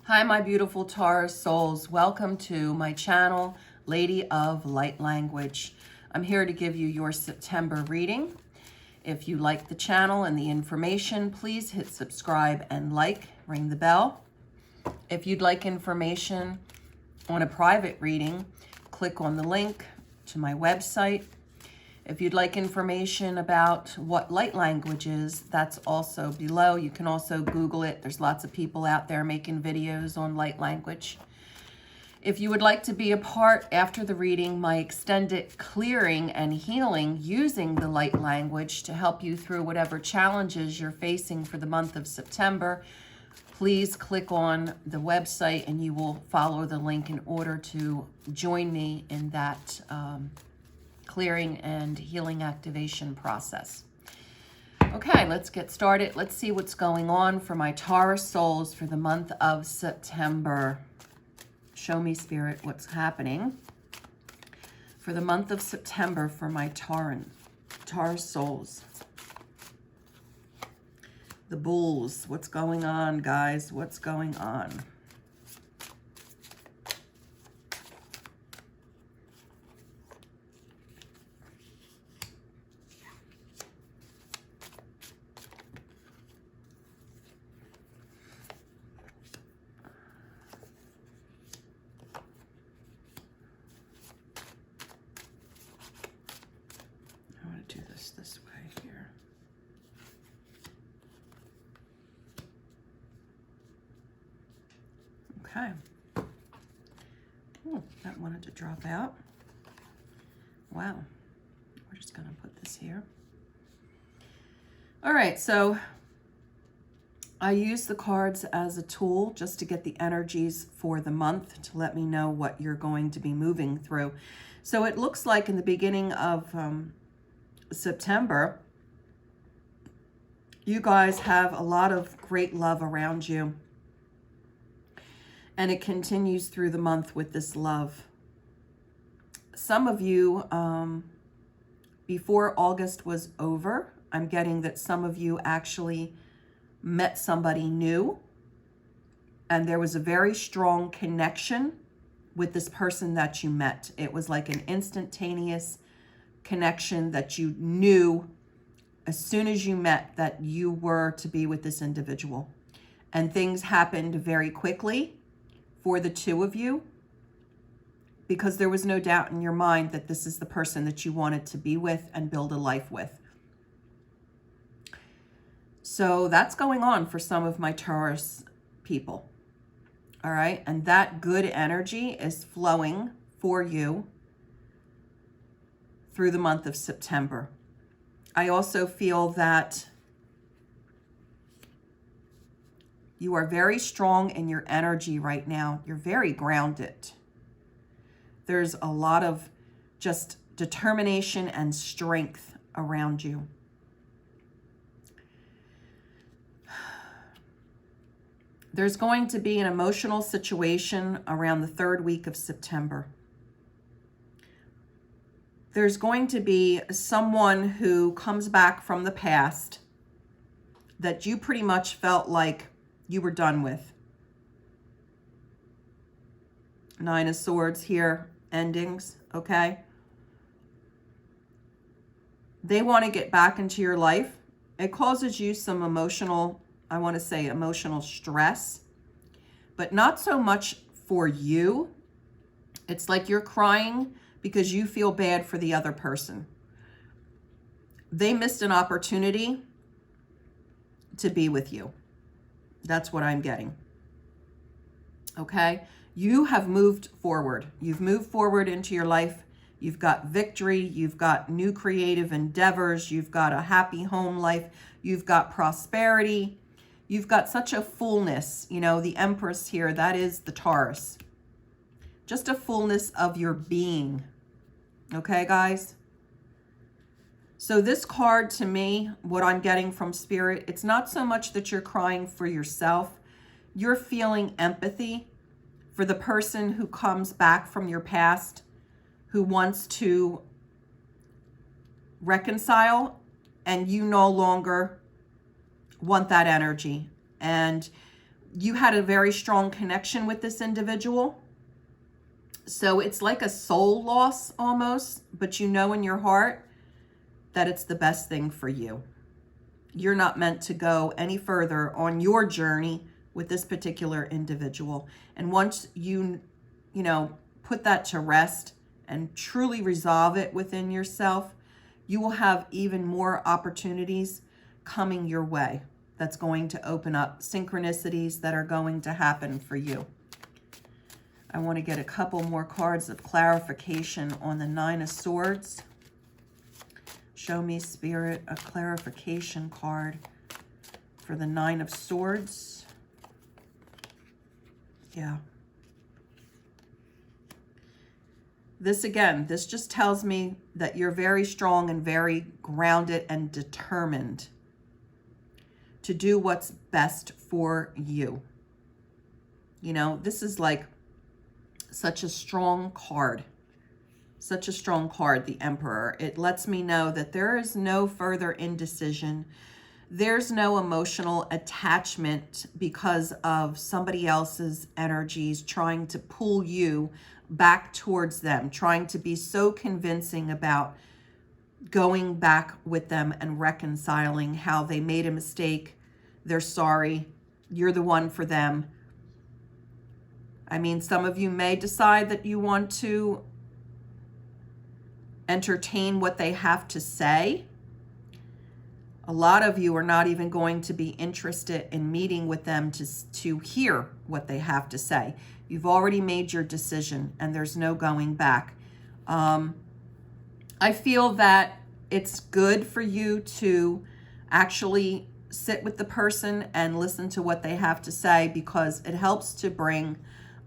Hi, my beautiful Taurus souls. Welcome to my channel, Lady of Light Language. I'm here to give you your September reading. If you like the channel and the information, please hit subscribe and like, ring the bell. If you'd like information on a private reading, click on the link to my website. If you'd like information about what light language is, that's also below. You can also Google it. There's lots of people out there making videos on light language. If you would like to be a part after the reading, my extended clearing and healing using the light language to help you through whatever challenges you're facing for the month of September, please click on the website and you will follow the link in order to join me in that clearing and healing activation process. Okay, let's get started. Let's see what's going on for my Taurus souls for the month of September. Show me, Spirit, what's happening for the month of September for my Taurus souls. The Bulls, what's going on, guys? What's going on? Do this way here. Okay. Oh, that wanted to drop out. Wow. We're just going to put this here. All right, so I use the cards as a tool just to get the energies for the month to let me know what you're going to be moving through. So it looks like in the beginning of September, you guys have a lot of great love around you. And it continues through the month with this love. Some of you, before August was over, I'm getting that some of you actually met somebody new. And there was a very strong connection with this person that you met. It was like an instantaneous connection that you knew as soon as you met that you were to be with this individual. And things happened very quickly for the two of you because there was no doubt in your mind that this is the person that you wanted to be with and build a life with. So that's going on for some of my Taurus people. All right. And that good energy is flowing for you through the month of September. I also feel that you are very strong in your energy right now. You're very grounded. There's a lot of just determination and strength around you. There's going to be an emotional situation around the third week of September. There's going to be someone who comes back from the past that you pretty much felt like you were done with. Nine of Swords here, endings, okay? They want to get back into your life. It causes you some emotional, I want to say emotional stress, but not so much for you. It's like you're crying because you feel bad for the other person. They missed an opportunity to be with you. That's what I'm getting. Okay? You have moved forward. You've moved forward into your life. You've got victory. You've got new creative endeavors. You've got a happy home life. You've got prosperity. You've got such a fullness. You know, the Empress here, that is the Taurus. Just a fullness of your being. Okay, guys? So this card to me, what I'm getting from Spirit, it's not so much that you're crying for yourself. You're feeling empathy for the person who comes back from your past, who wants to reconcile, and you no longer want that energy. And you had a very strong connection with this individual. So it's like a soul loss almost, but you know in your heart that it's the best thing for you. You're not meant to go any further on your journey with this particular individual. And once you put that to rest and truly resolve it within yourself, you will have even more opportunities coming your way that's going to open up synchronicities that are going to happen for you. I want to get a couple more cards of clarification on the Nine of Swords. Show me, Spirit, a clarification card for the Nine of Swords. Yeah. This just tells me that you're very strong and very grounded and determined to do what's best for you. You know, this is like such a strong card. Such a strong card, the Emperor. It lets me know that there is no further indecision. There's no emotional attachment because of somebody else's energies trying to pull you back towards them, trying to be so convincing about going back with them and reconciling how they made a mistake. They're sorry. You're the one for them. I mean, some of you may decide that you want to entertain what they have to say. A lot of you are not even going to be interested in meeting with them to hear what they have to say. You've already made your decision and there's no going back. I feel that it's good for you to actually sit with the person and listen to what they have to say, because it helps to bring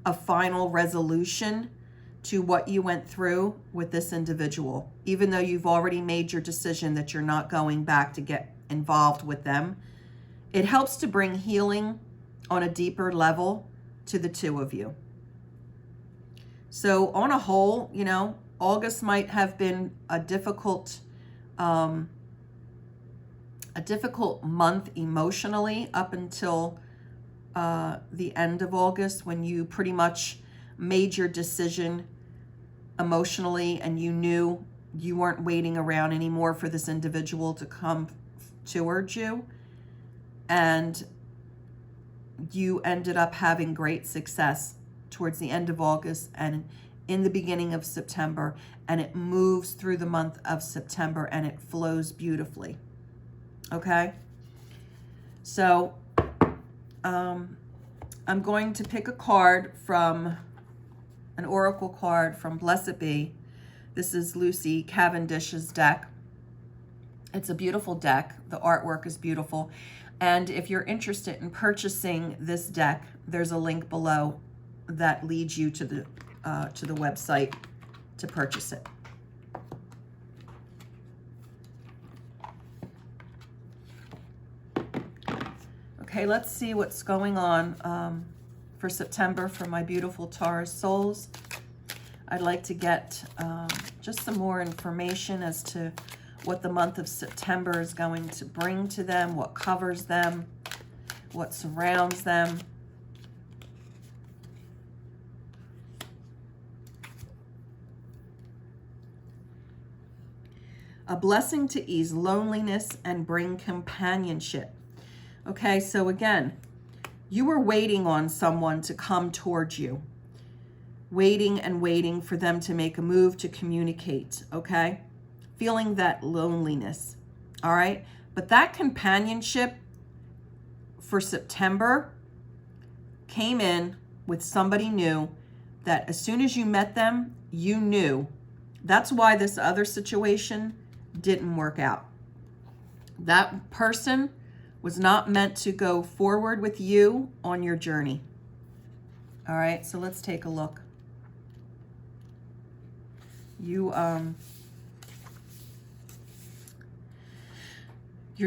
a final resolution to what you went through with this individual. Even though you've already made your decision that you're not going back to get involved with them, it helps to bring healing on a deeper level to the two of you. So on a whole, you know, August might have been a difficult month emotionally up until the end of August, when you pretty much made your decision emotionally and you knew you weren't waiting around anymore for this individual to come towards you. And you ended up having great success towards the end of August and in the beginning of September, and it moves through the month of September and it flows beautifully. Okay? So I'm going to pick a card from an oracle card from Blessed Be. This is Lucy Cavendish's deck. It's a beautiful deck. The artwork is beautiful. And if you're interested in purchasing this deck, there's a link below that leads you to the website to purchase it. Okay, let's see what's going on for September for my beautiful Taurus souls. I'd like to get just some more information as to what the month of September is going to bring to them, what covers them, what surrounds them. A blessing to ease loneliness and bring companionship. Okay, so again, you were waiting on someone to come towards you. Waiting and waiting for them to make a move to communicate, okay? Feeling that loneliness, all right? But that companionship for September came in with somebody new that as soon as you met them, you knew. That's why this other situation didn't work out. That person was not meant to go forward with you on your journey. All right, so let's take a look. You're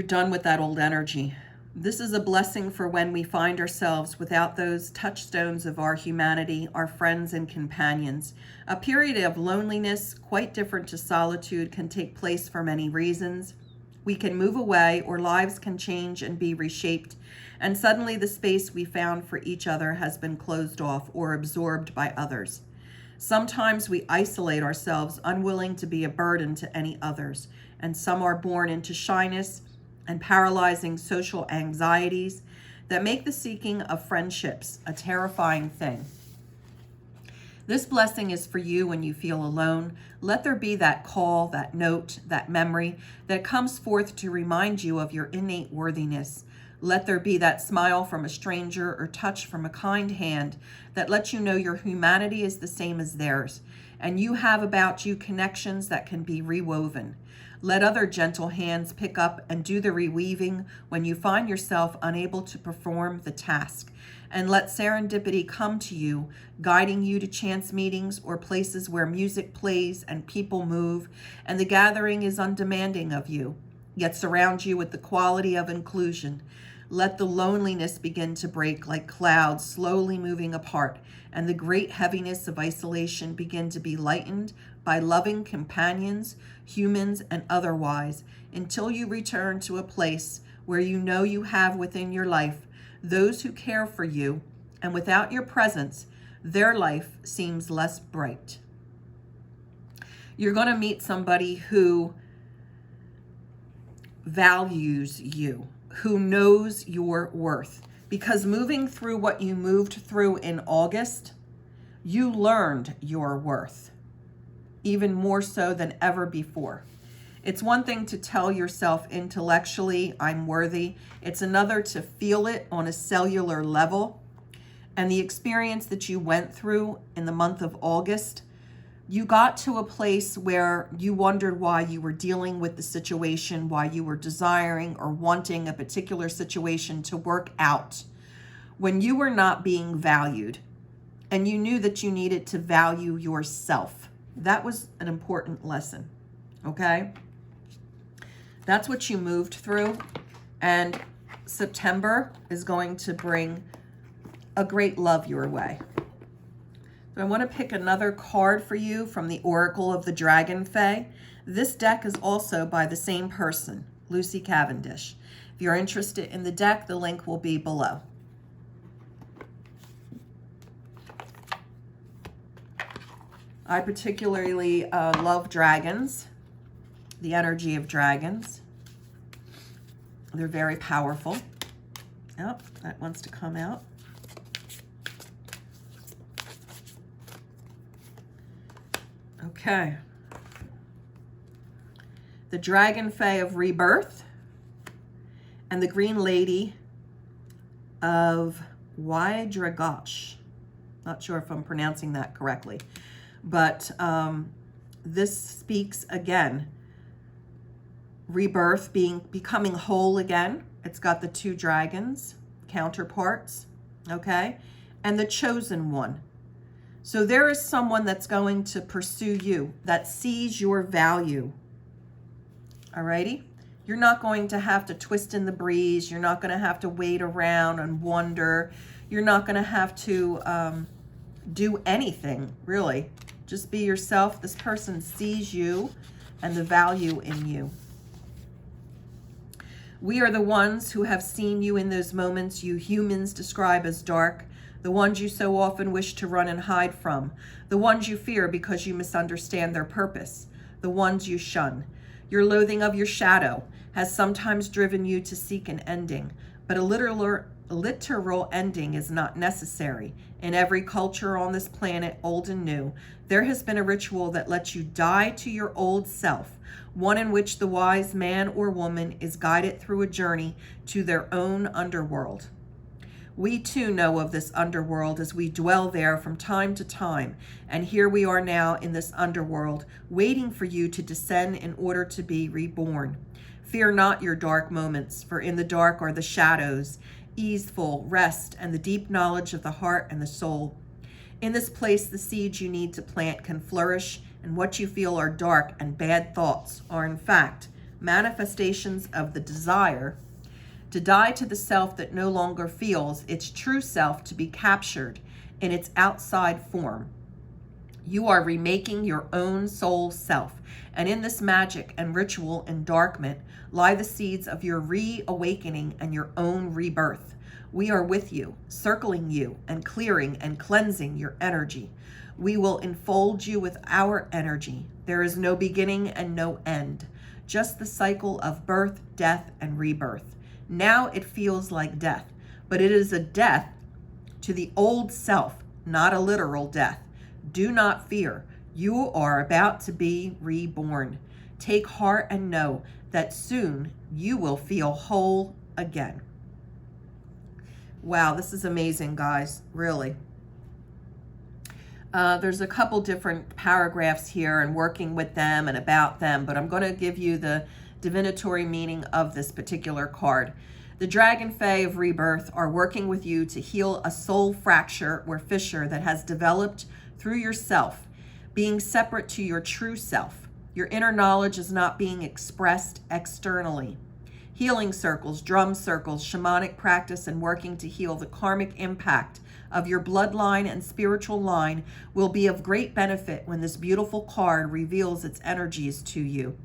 done with that old energy. This is a blessing for when we find ourselves without those touchstones of our humanity, our friends and companions. A period of loneliness, quite different to solitude, can take place for many reasons. We can move away, or lives can change and be reshaped, and suddenly the space we found for each other has been closed off or absorbed by others. Sometimes we isolate ourselves, unwilling to be a burden to any others, and some are born into shyness and paralyzing social anxieties that make the seeking of friendships a terrifying thing. This blessing is for you when you feel alone. Let there be that call, that note, that memory that comes forth to remind you of your innate worthiness. Let there be that smile from a stranger or touch from a kind hand that lets you know your humanity is the same as theirs, and you have about you connections that can be rewoven. Let other gentle hands pick up and do the reweaving when you find yourself unable to perform the task. And let serendipity come to you, guiding you to chance meetings or places where music plays and people move, and the gathering is undemanding of you, yet surround you with the quality of inclusion. Let the loneliness begin to break like clouds slowly moving apart, and the great heaviness of isolation begin to be lightened by loving companions, humans and otherwise, until you return to a place where you know you have within your life those who care for you, and without your presence, their life seems less bright. You're going to meet somebody who values you, who knows your worth, because moving through what you moved through in August, you learned your worth, even more so than ever before. It's one thing to tell yourself intellectually, I'm worthy. It's another to feel it on a cellular level. And the experience that you went through in the month of August, you got to a place where you wondered why you were dealing with the situation, why you were desiring or wanting a particular situation to work out when you were not being valued, and you knew that you needed to value yourself. That was an important lesson, okay? That's what you moved through, and September is going to bring a great love your way. So I want to pick another card for you from the Oracle of the Dragonfae. This deck is also by the same person, Lucy Cavendish. If you're interested in the deck, the link will be below. I particularly love dragons, the energy of dragons. They're very powerful. Oh, that wants to come out. Okay. The Dragonfae of Rebirth and the Green Lady of Dragosh. Not sure if I'm pronouncing that correctly, but this speaks again. Rebirth, becoming whole again. It's got the two dragons, counterparts, okay? And the chosen one. So there is someone that's going to pursue you, that sees your value. Alrighty? You're not going to have to twist in the breeze. You're not going to have to wait around and wonder. You're not going to have to do anything, really. Just be yourself. This person sees you and the value in you. We are the ones who have seen you in those moments you humans describe as dark, the ones you so often wish to run and hide from, the ones you fear because you misunderstand their purpose, the ones you shun. Your loathing of your shadow has sometimes driven you to seek an ending, but a literal ending is not necessary. In every culture on this planet, old and new, there has been a ritual that lets you die to your old self, one in which the wise man or woman is guided through a journey to their own underworld. We too know of this underworld as we dwell there from time to time, and here we are now in this underworld, waiting for you to descend in order to be reborn. Fear not your dark moments, for in the dark are the shadows, easeful rest, and the deep knowledge of the heart and the soul. In this place, the seeds you need to plant can flourish, and what you feel are dark and bad thoughts are in fact manifestations of the desire to die to the self that no longer feels its true self to be captured in its outside form. You are remaking your own soul self. And in this magic and ritual endarkment lie the seeds of your reawakening and your own rebirth. We are with you, circling you and clearing and cleansing your energy. We will enfold you with our energy. There is no beginning and no end, just the cycle of birth, death, and rebirth. Now it feels like death, but it is a death to the old self, not a literal death. Do not fear. You are about to be reborn. Take heart and know that soon you will feel whole again. Wow, this is amazing, guys, really. There's a couple different paragraphs here and working with them and about them, but I'm going to give you the divinatory meaning of this particular card. The Dragonfae of rebirth are working with you to heal a soul fracture or fissure that has developed through yourself, being separate to your true self. Your inner knowledge is not being expressed externally. Healing circles, drum circles, shamanic practice, and working to heal the karmic impact of your bloodline and spiritual line will be of great benefit when this beautiful card reveals its energies to you.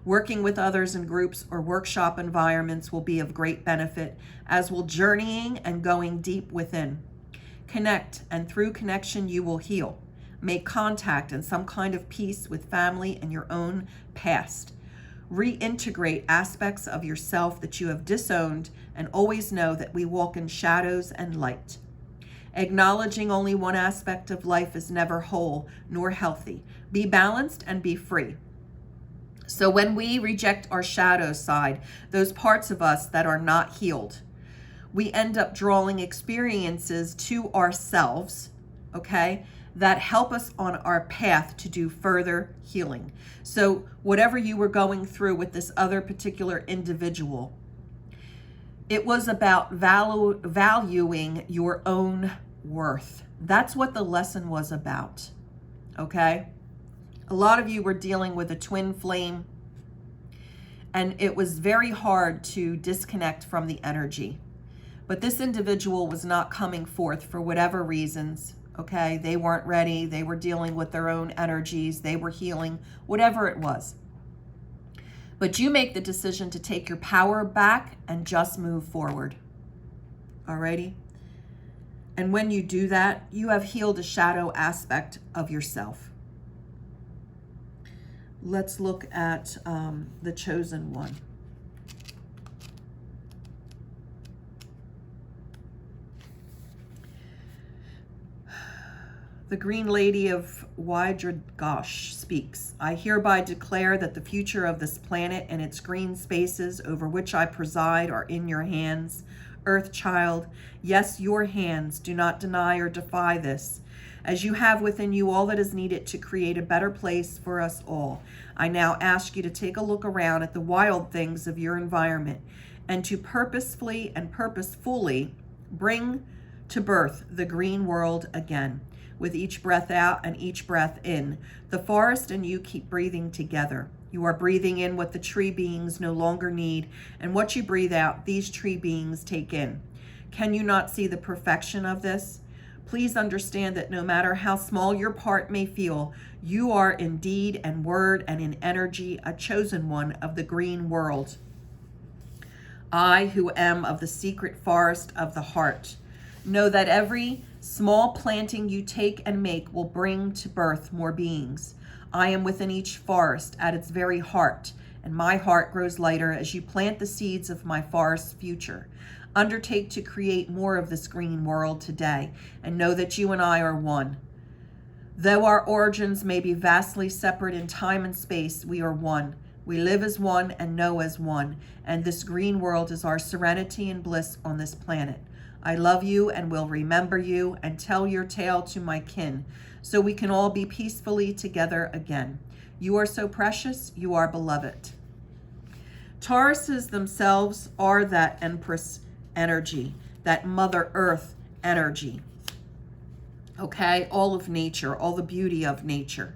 Working with others in groups or workshop environments will be of great benefit, as will journeying and going deep within. Connect, and through connection you will heal. Make contact and some kind of peace with family and your own past. Reintegrate aspects of yourself that you have disowned, and always know that we walk in shadows and light. Acknowledging only one aspect of life is never whole nor healthy. Be balanced and be free. So when we reject our shadow side, those parts of us that are not healed, we end up drawing experiences to ourselves, okay, that help us on our path to do further healing. So whatever you were going through with this other particular individual, it was about valuing your own worth. That's what the lesson was about, okay? A lot of you were dealing with a twin flame, and it was very hard to disconnect from the energy. But this individual was not coming forth for whatever reasons, okay? They weren't ready. They were dealing with their own energies. They were healing, whatever it was. But you make the decision to take your power back and just move forward. Alrighty? And when you do that, you have healed a shadow aspect of yourself. Let's look at the chosen one. The Green Lady of Dragonfae speaks. I hereby declare that the future of this planet and its green spaces over which I preside are in your hands, Earth Child. Yes, your hands. Do not deny or defy this, as you have within you all that is needed to create a better place for us all. I now ask you to take a look around at the wild things of your environment and to purposefully and purposefully bring to birth the green world again. With each breath out and each breath in, the forest and you keep breathing together. You are breathing in what the tree beings no longer need, and what you breathe out, these tree beings take in. Can you not see the perfection of this? Please understand that no matter how small your part may feel, you are in deed and word and in energy a chosen one of the green world. I, who am of the secret forest of the heart, know that every small planting you take and make will bring to birth more beings. I am within each forest at its very heart, and my heart grows lighter as you plant the seeds of my forest's future. Undertake to create more of this green world today, and know that you and I are one. Though our origins may be vastly separate in time and space, we are one. We live as one and know as one, and this green world is our serenity and bliss on this planet. I love you and will remember you and tell your tale to my kin, so we can all be peacefully together again. You are so precious, you are beloved. Tauruses themselves are that Empress energy, that Mother Earth energy. Okay, all of nature, all the beauty of nature.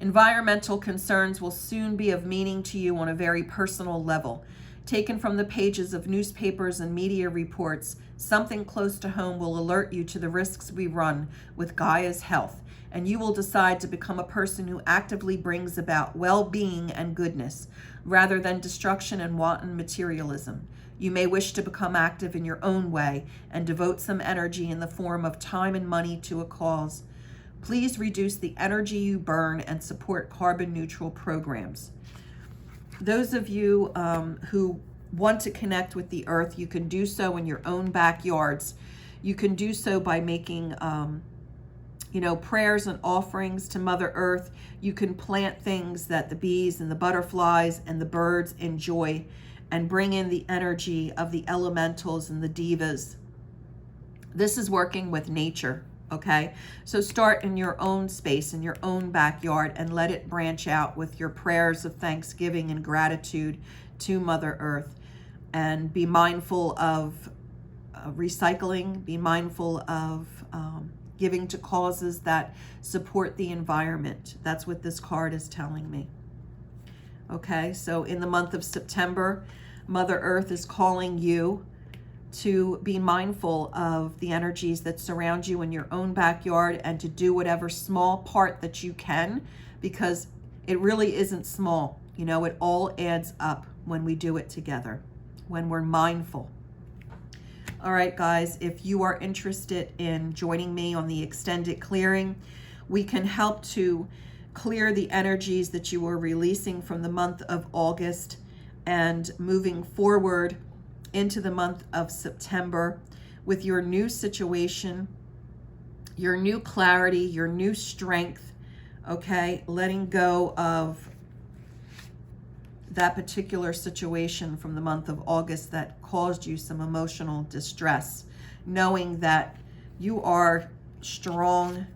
Environmental concerns will soon be of meaning to you on a very personal level. Taken from the pages of newspapers and media reports, something close to home will alert you to the risks we run with Gaia's health and you will decide to become a person who actively brings about well-being and goodness, rather than destruction and wanton materialism. You may wish to become active in your own way and devote some energy in the form of time and money to a cause. Please reduce the energy you burn and support carbon neutral programs. Those of you who want to connect with the earth, you can do so in your own backyards. You can do so by making prayers and offerings to Mother Earth. You can plant things that the bees and the butterflies and the birds enjoy and bring in the energy of the elementals and the divas. This is working with nature, okay? So start in your own space, in your own backyard, and let it branch out with your prayers of thanksgiving and gratitude to Mother Earth. And be mindful of recycling, be mindful of giving to causes that support the environment. That's what this card is telling me. Okay, so in the month of September, Mother Earth is calling you to be mindful of the energies that surround you in your own backyard and to do whatever small part that you can, because it really isn't small. It all adds up when we do it together, when we're mindful. All right, guys, if you are interested in joining me on the extended clearing, we can help to clear the energies that you are releasing from the month of August and moving forward into the month of September with your new situation, your new clarity, your new strength, okay? Letting go of that particular situation from the month of August that caused you some emotional distress, knowing that you are strong,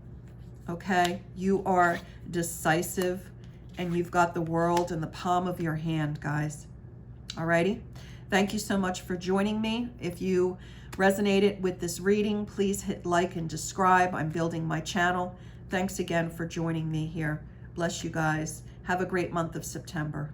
okay? You are decisive, and you've got the world in the palm of your hand, guys. Alrighty? Thank you so much for joining me. If you resonated with this reading, please hit like and subscribe. I'm building my channel. Thanks again for joining me here. Bless you guys. Have a great month of September.